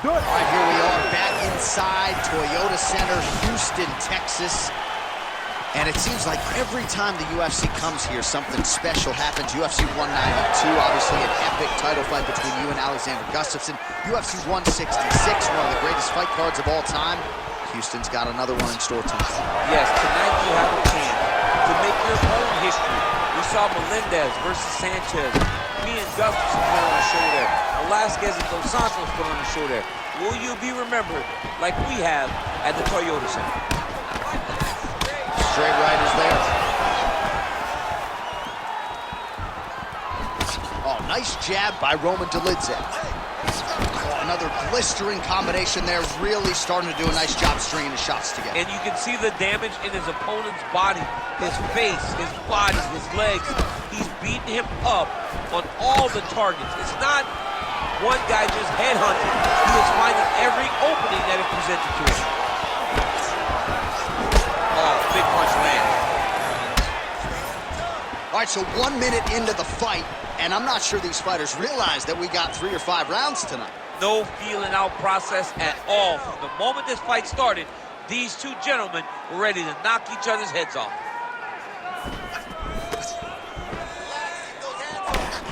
All right, here we are back inside Toyota Center, Houston, Texas. And it seems like every time the UFC comes here, something special happens. UFC 192, obviously an epic title fight between you and Alexander Gustafsson. UFC 166, one of the greatest fight cards of all time. Houston's got another one in store tonight. Yes, tonight you have a chance to make your own history. We saw Melendez versus Sanchez. Me and Gustafsson put on a show there. Velasquez and Dos Santos put on a show there. Will you be remembered like we have at the Toyota Center? Straight right is there. Oh, nice jab by Roman Dolidze. Oh, another blistering combination there, really starting to do a nice job stringing the shots together. And you can see the damage in his opponent's body, his face, his body, his legs. He's beating him up on all the targets. It's not one guy just headhunting. He is finding every opening that is presented to him. Big punch lands. All right, so 1 minute into the fight, and I'm not sure these fighters realize that we got 3 or 5 rounds tonight. No feeling out process at all. From the moment this fight started, these two gentlemen were ready to knock each other's heads off.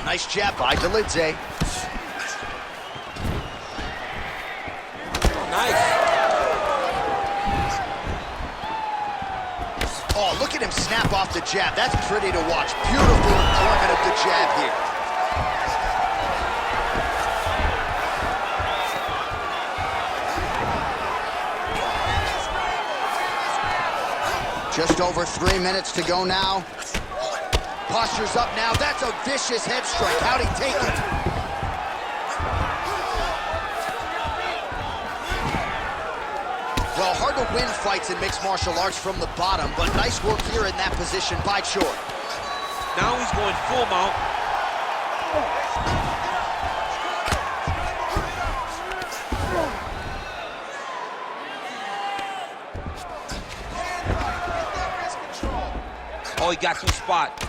Nice jab by Dolidze. Oh, nice. Oh, look at him snap off the jab. That's pretty to watch. Beautiful employment of the jab here. Just over 3 minutes to go now. Posture's up now. That's a vicious head strike. How'd he take it? Well, hard to win fights in mixed martial arts from the bottom, but nice work here in that position by Choi. Now he's going full mount. Oh, he got to a spot.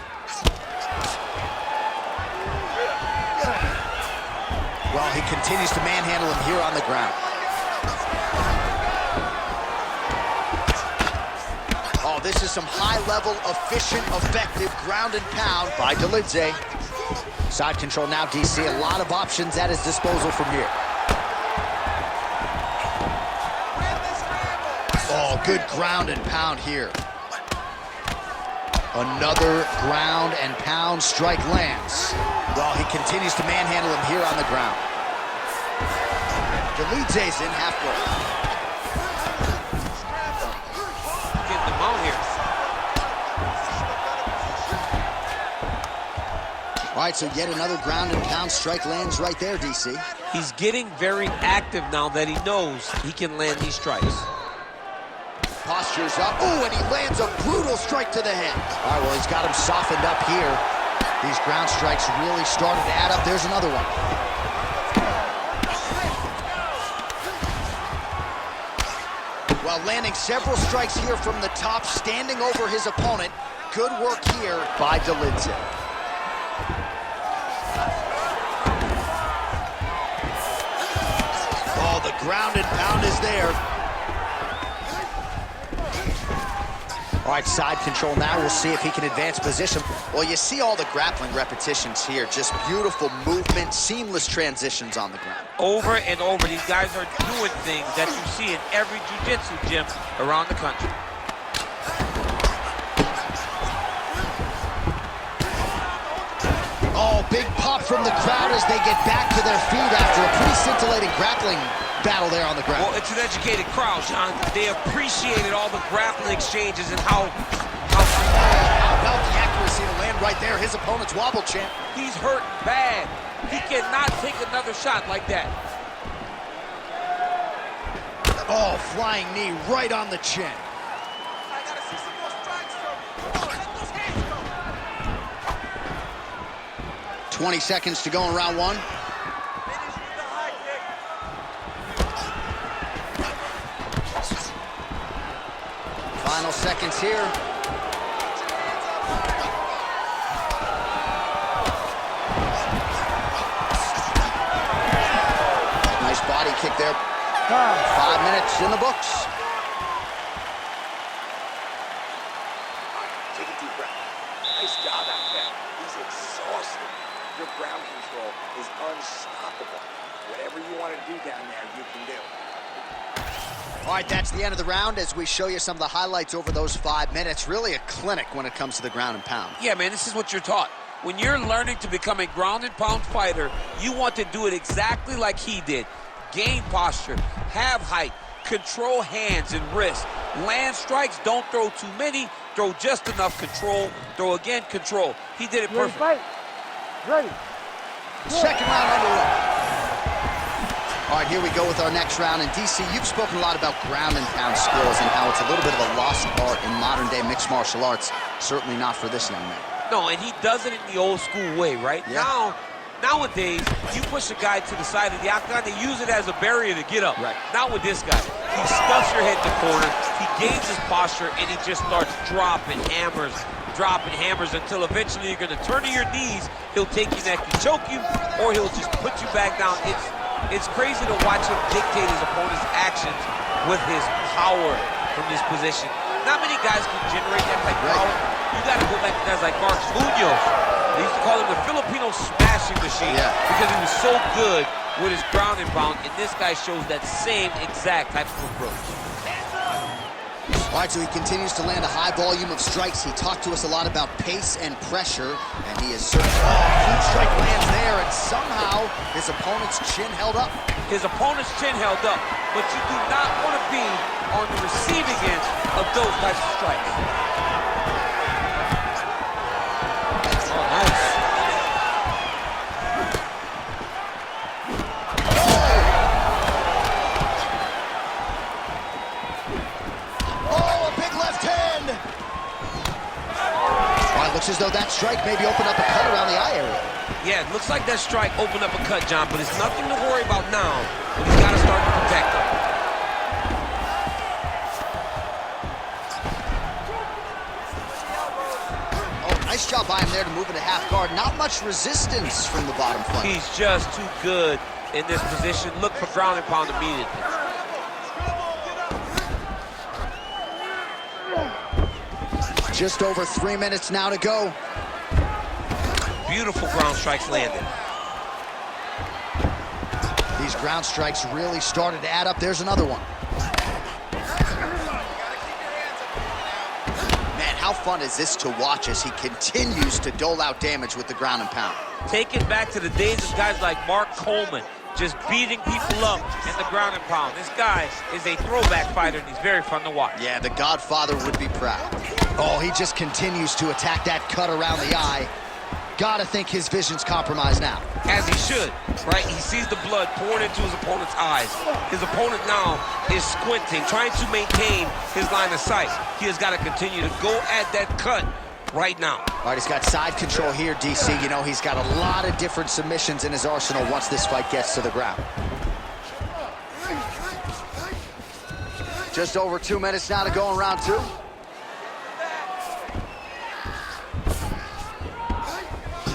Well, he continues to manhandle him here on the ground. Oh, this is some high-level, efficient, effective ground and pound by Dolidze. Side control now, DC. A lot of options at his disposal from here. Oh, good ground and pound here. Another ground and pound strike lands. Well, he continues to manhandle him here on the ground. Dolidze's in half guard. Getting the mount here. All right, so yet another ground and pound strike lands right there, DC. He's getting very active now that he knows he can land these strikes. Posture's up. Ooh, and he lands a brutal strike to the head. All right, well, he's got him softened up here. These ground strikes really started to add up. There's another one. Well, landing several strikes here from the top, standing over his opponent. Good work here by Dolidze. Oh, the ground and pound is there. All right, side control now. We'll see if he can advance position. Well, you see all the grappling repetitions here. Just beautiful movement, seamless transitions on the ground. Over and over, these guys are doing things that you see in every jiu-jitsu gym around the country. Oh, big pop from the crowd as they get back to their feet after a pretty scintillating grappling battle there on the ground. Well, it's an educated crowd, John. They appreciated all the grappling exchanges and how about the accuracy to land right there. His opponent's wobble champ. he's hurt bad. He cannot take another shot like that. Oh, flying knee right on the chin. 20 seconds to go in round one. Final seconds here. Nice body leg kick there. 5 minutes in the books. Take a deep breath. Nice job out there. He's exhausted. Your ground control is unstoppable. Whatever you want to do down there, you can do. All right, that's the end of the round as we show you some of the highlights over those 5 minutes. Really a clinic when it comes to the ground and pound. Yeah, man, this is what you're taught. When you're learning to become a ground and pound fighter, you want to do it exactly like he did. Gain posture, have height, control hands and wrists. Land strikes, don't throw too many, throw just enough, control, throw again, control. He did it perfect. Ready. Second round underway. All right, here we go with our next round. And DC, you've spoken a lot about ground and pound skills and how it's a little bit of a lost art in modern day mixed martial arts. Certainly not for this young man. No, and he does it in the old school way, right? Yeah. Nowadays, you push a guy to the side of the octagon, they use it as a barrier to get up. Right. Not with this guy. He stuffs your head in the corner, he gains his posture, and he just starts dropping hammers until eventually you're gonna turn to your knees, he'll take your neck and choke you, or he'll just put you back down. It's crazy to watch him dictate his opponent's actions with his power from this position. Not many guys can generate that type of power. You gotta go back to guys like Mark Munoz. They used to call him the Filipino smashing machine because he was so good with his ground and pound, and this guy shows that same exact type of approach. All right, so he continues to land a high volume of strikes. He talked to us a lot about pace and pressure, and he is certain. Huge strike lands there, and somehow his opponent's chin held up. His opponent's chin held up, but you do not want to be on the receiving end of those types of strikes. Oh, nice. Looks as though that strike maybe opened up a cut around the eye area. Yeah, it looks like that strike opened up a cut, John, but it's nothing to worry about now, but he's got to start to protect him. Oh, nice job by him there to move into half guard. Not much resistance from the bottom front. He's just too good in this position. Look for ground and pound immediately. Just over 3 minutes now to go. Beautiful ground strikes landed. These ground strikes really started to add up. There's another one. Man, how fun is this to watch as he continues to dole out damage with the ground and pound. Take it back to the days of guys like Mark Coleman, just beating people up in the ground and pound. This guy is a throwback fighter, and he's very fun to watch. Yeah, the Godfather would be proud. Oh, he just continues to attack that cut around the eye. Gotta think his vision's compromised now. As he should, right? He sees the blood pouring into his opponent's eyes. His opponent now is squinting, trying to maintain his line of sight. He has got to continue to go at that cut right now. All right, he's got side control here, DC. You know, he's got a lot of different submissions in his arsenal once this fight gets to the ground. Just over 2 minutes now to go in round two.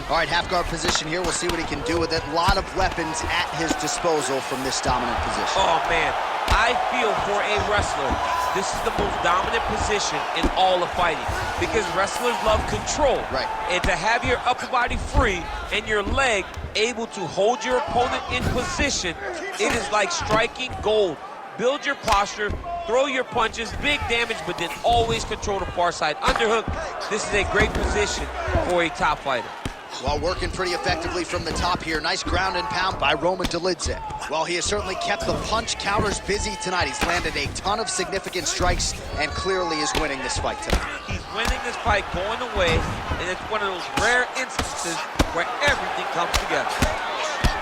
All right, half guard position here. We'll see what he can do with it. A lot of weapons at his disposal from this dominant position. Oh, man. I feel for a wrestler, this is the most dominant position in all of fighting because wrestlers love control. Right. And to have your upper body free and your leg able to hold your opponent in position, it is like striking gold. Build your posture, throw your punches, big damage, but then always control the far side underhook. This is a great position for a top fighter. While working pretty effectively from the top here. Nice ground and pound by Roman Dolidze. Well, he has certainly kept the punch counters busy tonight. He's landed a ton of significant strikes and clearly is winning this fight tonight. He's winning this fight going away, and it's one of those rare instances where everything comes together.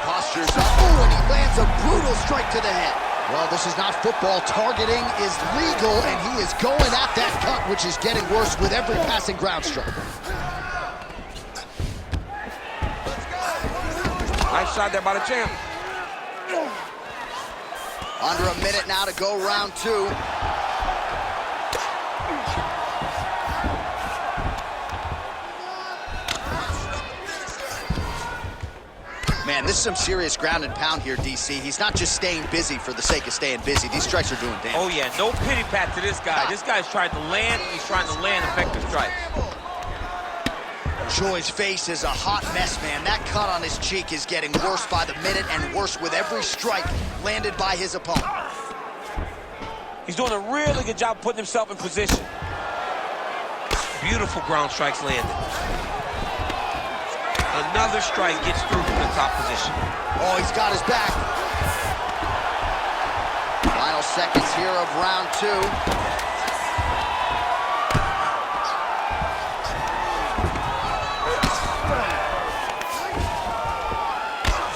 Posture's up. Oh, and he lands a brutal strike to the head. Well, this is not football. Targeting is legal, and he is going at that cut, which is getting worse with every passing ground strike. Nice shot there by the champ. Under a minute now to go round two. Man, Man, this is some serious ground and pound here, DC. He's not just staying busy for the sake of staying busy. These strikes are doing damage. Oh, yeah, no pity pat to this guy. This guy's trying to land, and he's trying to land effective strikes. Choi's face is a hot mess, man. That cut on his cheek is getting worse by the minute and worse with every strike landed by his opponent. He's doing a really good job putting himself in position. Beautiful ground strikes landed. Another strike gets through from the top position. Oh, he's got his back. Final seconds here of round 2.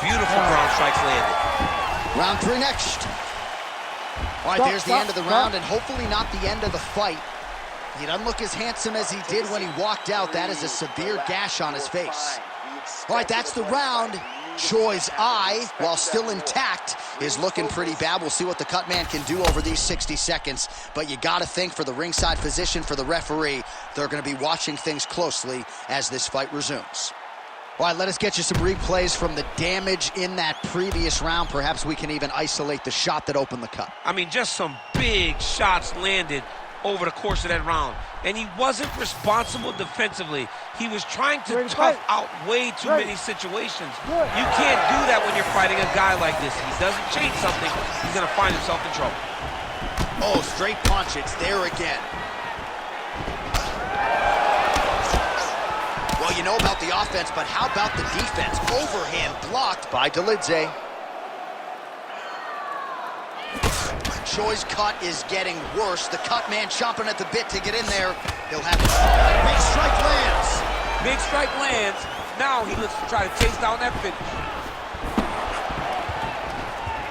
Beautiful ground strikes landed. Round 3 next. All right, there's the end of the round, and hopefully not the end of the fight. He doesn't look as handsome as he did when he walked out. That is a severe gash on his face. All right, that's the round. Choi's eye, while still intact, is looking pretty bad. We'll see what the cut man can do over these 60 seconds. But you got to think, for the ringside physician, for the referee, they're going to be watching things closely as this fight resumes. All right, let us get you some replays from the damage in that previous round. Perhaps we can even isolate the shot that opened the cut. I mean, just some big shots landed over the course of that round. And he wasn't responsible defensively. He was trying to tough out way too many situations. You can't do that when you're fighting a guy like this. If he doesn't change something, he's going to find himself in trouble. Oh, straight punch. It's there again. Well, you know about the offense, but how about the defense? Overhand blocked by Dolidze. Choi's cut is getting worse. The cut man chomping at the bit to get in there. He'll have a big strike lands. Big strike lands. Now he looks to try to chase down that finish.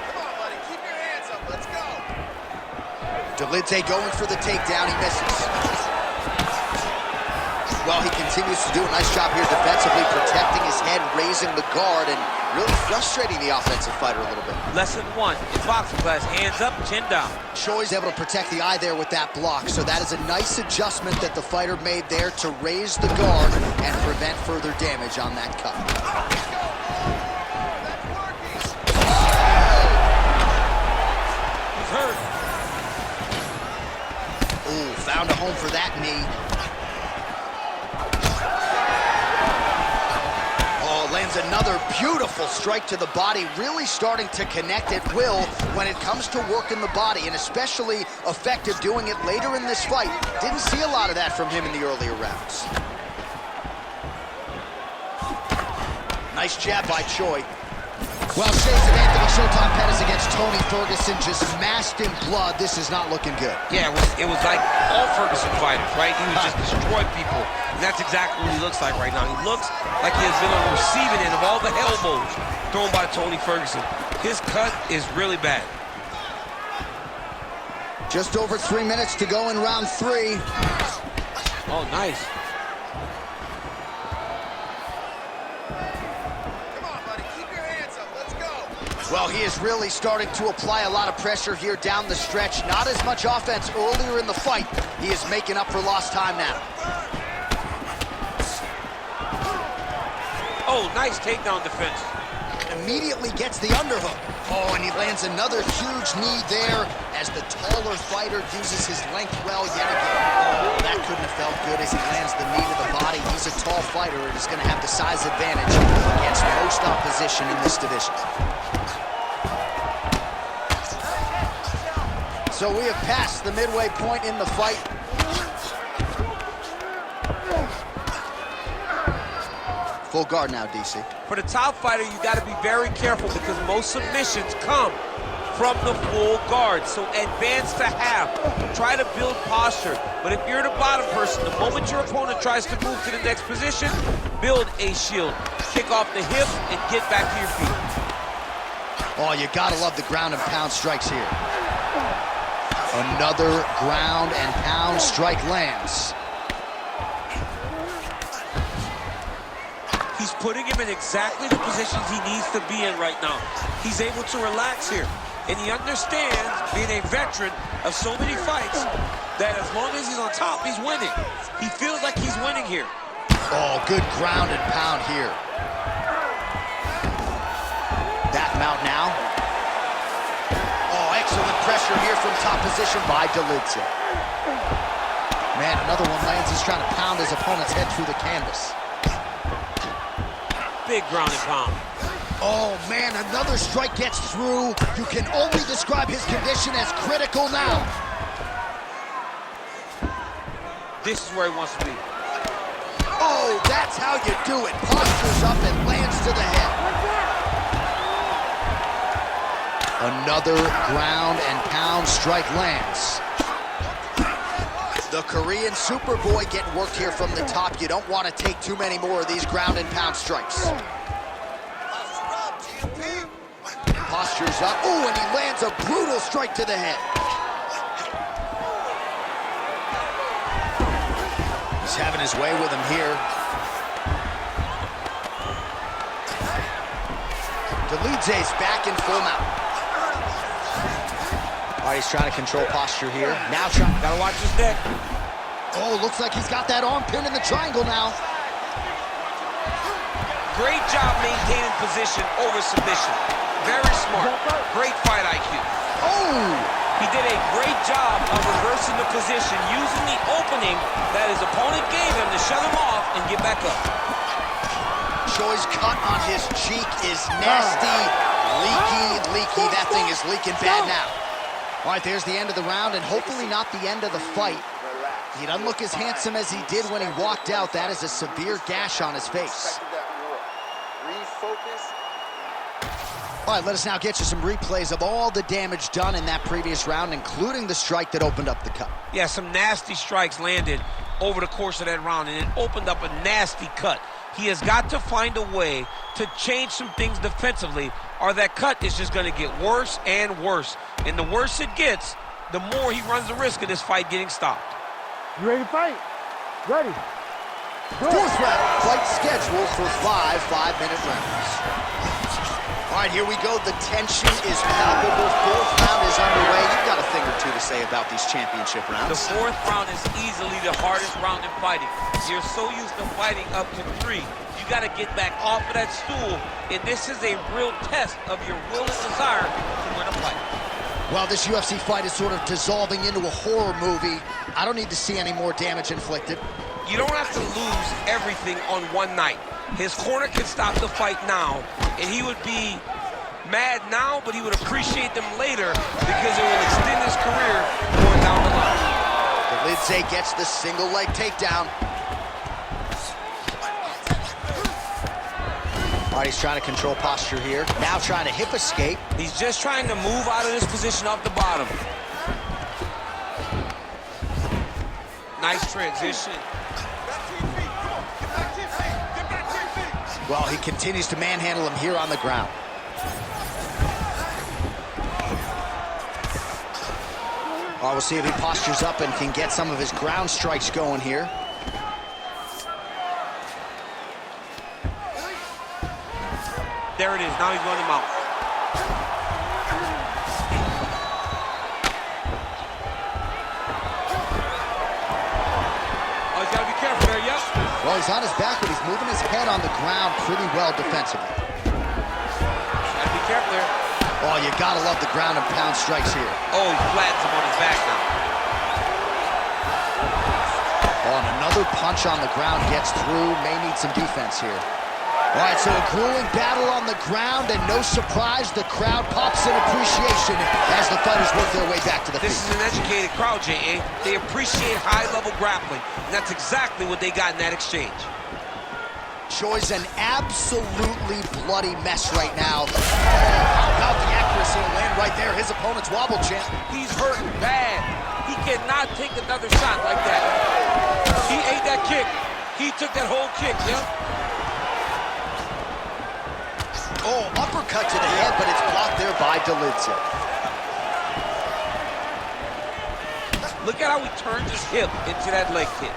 Come on, buddy. Keep your hands up. Let's go. Dolidze going for the takedown. He misses. Well, he continues to do a nice job here defensively, protecting his head, raising the guard, and really frustrating the offensive fighter a little bit. Lesson 1 in boxing class: hands up, chin down. Choi's able to protect the eye there with that block, so that is a nice adjustment that the fighter made there to raise the guard and prevent further damage on that cut. He's hurt. Ooh, found a home for that knee. Lands another beautiful strike to the body, really starting to connect at will when it comes to working the body, and especially effective doing it later in this fight. Didn't see a lot of that from him in the earlier rounds. Nice jab by Choi. Well, shades of Anthony Showtime Pettis against Tony Ferguson, just masked in blood. This is not looking good. Yeah, it was like all Ferguson fighters, right? He was just destroying people. And that's exactly what he looks like right now. He looks like he has been on the receiving end of all the elbows thrown by Tony Ferguson. His cut is really bad. Just over 3 minutes to go in round 3. Oh, nice. Well, he is really starting to apply a lot of pressure here down the stretch. Not as much offense earlier in the fight. He is making up for lost time now. Oh, nice takedown defense. Immediately gets the underhook. Oh, and he lands another huge knee there as the taller fighter uses his length well yet again. Oh, that couldn't have felt good as he lands the knee to the body. He's a tall fighter and is going to have the size advantage against most opposition in this division. So we have passed the midway point in the fight. Full guard now, DC. For the top fighter, you got to be very careful because most submissions come from the full guard. So advance to half. Try to build posture. But if you're the bottom person, the moment your opponent tries to move to the next position, build a shield. Kick off the hip and get back to your feet. Oh, you got to love the ground and pound strikes here. Another ground and pound strike lands. He's putting him in exactly the positions he needs to be in right now. He's able to relax here. And he understands, being a veteran of so many fights, that as long as he's on top, he's winning. He feels like he's winning here. Oh, good ground and pound here. him out now. Oh, excellent pressure here from top position by Dolidze. Man, another one lands. He's trying to pound his opponent's head through the canvas. Big ground and pound. Oh, man, another strike gets through. You can only describe his condition as critical now. This is where he wants to be. Oh, that's how you do it. Postures up and lands to the head. Another ground and pound strike lands. The Korean Superboy getting worked here from the top. You don't want to take too many more of these ground and pound strikes. Postures up. Ooh, and he lands a brutal strike to the head. He's having his way with him here. Dolidze's back in full mount. All right, he's trying to control posture here. Now trying. Gotta watch his neck. Oh, looks like he's got that arm pinned in the triangle now. Great job maintaining position over submission. Very smart. Great fight IQ. Oh! He did a great job of reversing the position, using the opening that his opponent gave him to shut him off and get back up. Choi's cut on his cheek is nasty, leaky. That thing is leaking bad now. All right, there's the end of the round, and hopefully not the end of the fight. He doesn't look as handsome as he did when he walked out. That is a severe gash on his face. Refocus. All right, let us now get you some replays of all the damage done in that previous round, including the strike that opened up the cut. Yeah, some nasty strikes landed over the course of that round, and it opened up a nasty cut. He has got to find a way to change some things defensively, or that cut is just going to get worse and worse. And the worse it gets, the more he runs the risk of this fight getting stopped. You ready to fight? Ready. Fourth round, fight scheduled for 5 5-minute rounds. All right, here we go. The tension is palpable. Fourth round is underway. You've got a thing or two to say about these championship rounds. The fourth round is easily the hardest round in fighting. You're so used to fighting up to 3. You got to get back off of that stool, and this is a real test of your will and desire to win a fight. Well, this UFC fight is sort of dissolving into a horror movie. I don't need to see any more damage inflicted. You don't have to lose everything on one night. His corner can stop the fight now, and he would be mad now, but he would appreciate them later because it will extend his career going down the line. Dolidze gets the single leg takedown. All right, he's trying to control posture here. Now trying to hip escape. He's just trying to move out of this position off the bottom. Nice transition. Well, he continues to manhandle him here on the ground. All right, we'll see if he postures up and can get some of his ground strikes going here. There it is. Now he's running him out. Oh, he's got to be careful there, yep. Well, he's on his back, but he's moving his head on the ground pretty well defensively. Got to be careful there. Oh, you got to love the ground and pound strikes here. Oh, he flattens him on his back now. Oh, and another punch on the ground gets through. May need some defense here. All right, so a grueling battle on the ground, and no surprise, the crowd pops in appreciation as the fighters work their way back to the feet. This is an educated crowd, J.A. They appreciate high-level grappling, and that's exactly what they got in that exchange. Choi's an absolutely bloody mess right now. Oh, how about the accuracy to land right there? His opponent's wobble champ. He's hurting bad. He cannot take another shot like that. He ate that kick. He took that whole kick, yeah? Oh, uppercut to the head, but it's blocked there by Dolidze. Look at how he turns his hip into that leg kick.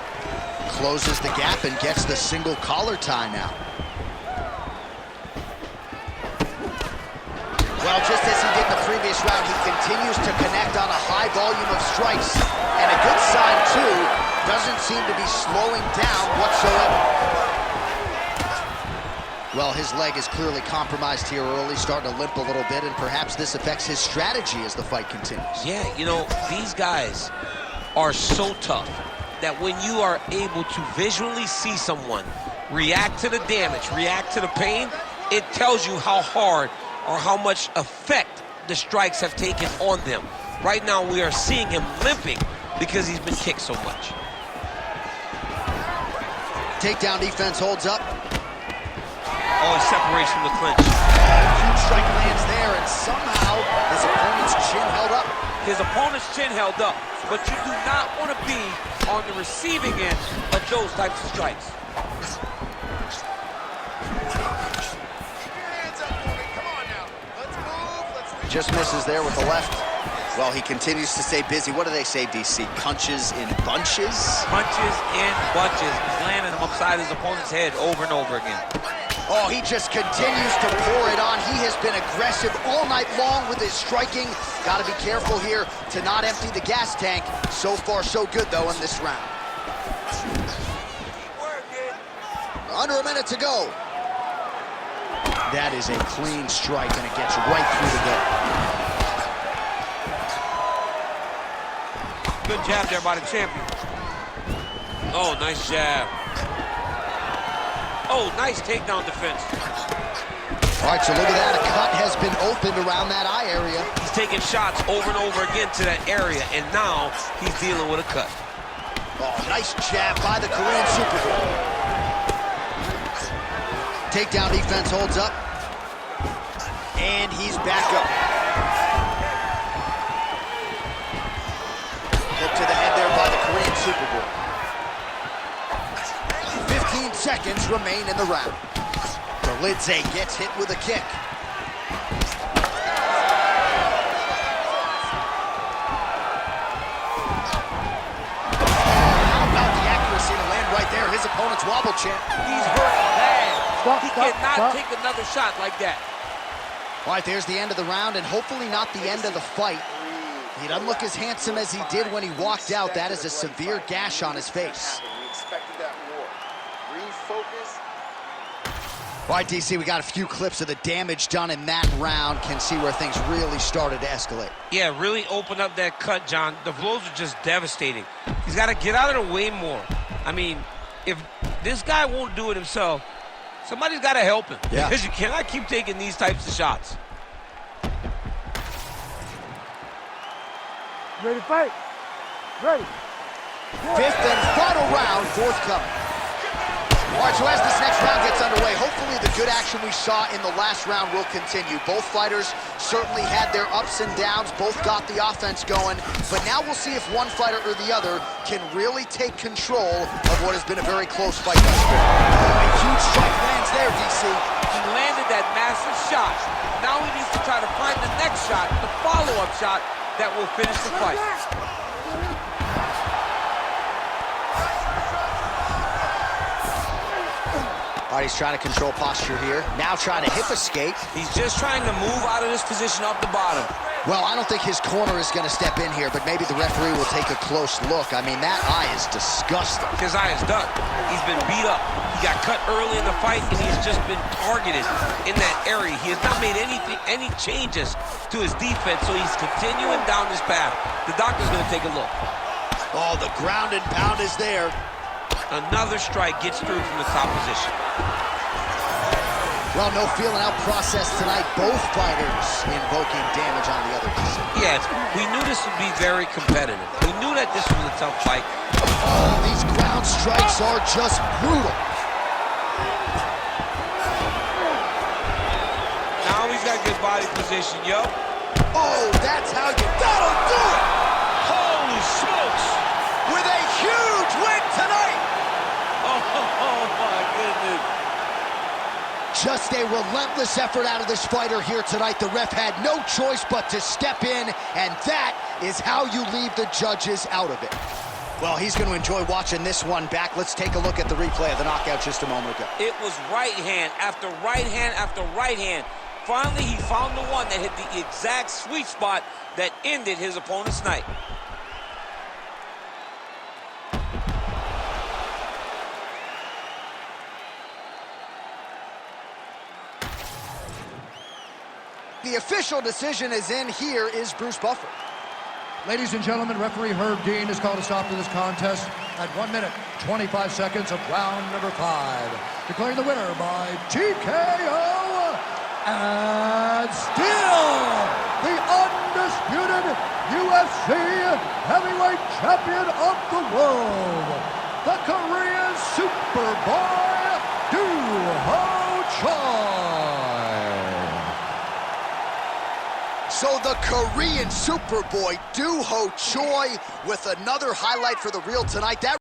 Closes the gap and gets the single collar tie now. Well, just as he did in the previous round, he continues to connect on a high volume of strikes. And a good sign, too, doesn't seem to be slowing down whatsoever. Well, his leg is clearly compromised here early, starting to limp a little bit, and perhaps this affects his strategy as the fight continues. Yeah, you know, these guys are so tough that when you are able to visually see someone react to the damage, react to the pain, it tells you how hard or how much effect the strikes have taken on them. Right now, we are seeing him limping because he's been kicked so much. Takedown defense holds up. Oh, he separates from the clinch. Huge strike lands there, and somehow his opponent's chin held up. His opponent's chin held up, but you do not want to be on the receiving end of those types of strikes. Just misses there with the left. Well, he continues to stay busy. What do they say, DC? Punches in bunches? Punches in bunches. He's landing them upside his opponent's head over and over again. Oh, he just continues to pour it on. He has been aggressive all night long with his striking. Got to be careful here to not empty the gas tank. So far, so good, though, in this round. Under a minute to go. That is a clean strike, and it gets right through the gut. Good jab there by the champion. Oh, nice jab. Oh, nice takedown defense. All right, so look at that. A cut has been opened around that eye area. He's taking shots over and over again to that area, and now he's dealing with a cut. Oh, nice jab by the Korean Super Bowl. Takedown defense holds up. And he's back up. Hook to the head there by the Korean Super Bowl. 15 seconds remain in the round. Berlidze gets hit with a kick. How about the accuracy to land right there? His opponent's wobble champ. He's hurt bad. He Stop, cannot stop. take another shot like that. All right, there's the end of the round, and hopefully not the end of the fight. He doesn't look as handsome as he did when he walked out. That is a severe gash on his face. We expected that more. Refocus. All right, DC, we got a few clips of the damage done in that round. Can see where things really started to escalate. Yeah, really open up that cut, John. The blows are just devastating. He's got to get out of the way more. I mean, if this guy won't do it himself, somebody's got to help him. Yeah. Because you cannot keep taking these types of shots. Ready to fight? Ready. Fifth and final round forthcoming. All right, so as this next round gets underway, hopefully the good action we saw in the last round will continue. Both fighters certainly had their ups and downs, both got the offense going, but now we'll see if one fighter or the other can really take control of what has been a very close fight thus far. A huge strike lands there, DC. He landed that massive shot. Now he needs to try to find the next shot, the follow-up shot that will finish the fight. All right, he's trying to control posture here. Now trying to hip escape. He's just trying to move out of this position off the bottom. Well, I don't think his corner is going to step in here, but maybe the referee will take a close look. I mean, that eye is disgusting. His eye is done. He's been beat up. He got cut early in the fight, and he's just been targeted in that area. He has not made any changes to his defense, so he's continuing down this path. The doctor's going to take a look. Oh, the ground and pound is there. Another strike gets through from the top position. Well, no feeling out process tonight. Both fighters invoking damage on the other team. Yes, we knew this would be very competitive. We knew that this was a tough fight. Oh, these ground strikes are just brutal. Now he's got good body position, yo. Oh, that's how you gotta do it. Holy smokes! With a huge win tonight. Oh my goodness. Just a relentless effort out of this fighter here tonight. The ref had no choice but to step in, and that is how you leave the judges out of it. Well, he's going to enjoy watching this one back. Let's take a look at the replay of the knockout just a moment ago. It was right hand after right hand after right hand. Finally, he found the one that hit the exact sweet spot that ended his opponent's night. the official decision is in. Here is Bruce Buffer. Ladies and gentlemen, referee Herb Dean has called a stop to this contest at 1 minute, 25 seconds of round number 5. Declaring the winner by TKO, and still the undisputed UFC heavyweight champion of the world, the Korean Superboy, Do-Ho Choi. So the Korean Superboy, Do-Ho Choi, with another highlight for the reel tonight. That